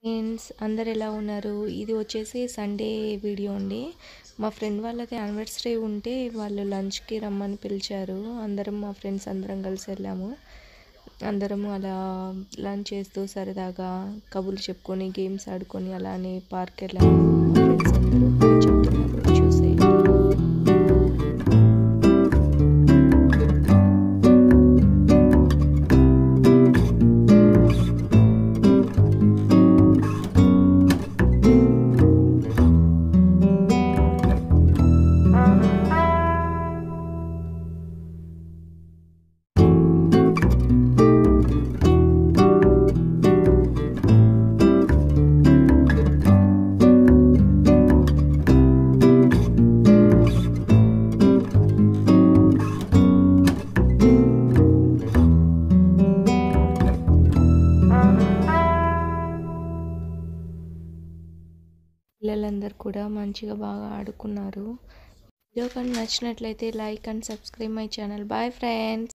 Friends అందరు ఎలా ఉన్నారు? ఇది వచ్చేసి సండే వీడియో అండి. మా ఫ్రెండ్ వాళ్ళది యానివర్సరీ ఉంటే వాళ్ళు లంచ్‌కి రమ్మని పిలిచారు. అందరం మా ఫ్రెండ్స్ అందరం కలిసి వెళ్ళాము. అందరము అలా లంచ్ చేస్తూ సరదాగా కబుర్లు చెప్పుకొని, గేమ్స్ ఆడుకొని అలానే పార్క్ వెళ్ళాము. మా ఫ్రెండ్స్ అందరూ హాయ్ చెప్తున్నారు చూసేయండి. పిల్లలందరూ కూడా మంచిగా బాగా ఆడుకున్నారు. వీడియో కానీ నచ్చినట్లయితే like and subscribe my channel. Bye friends.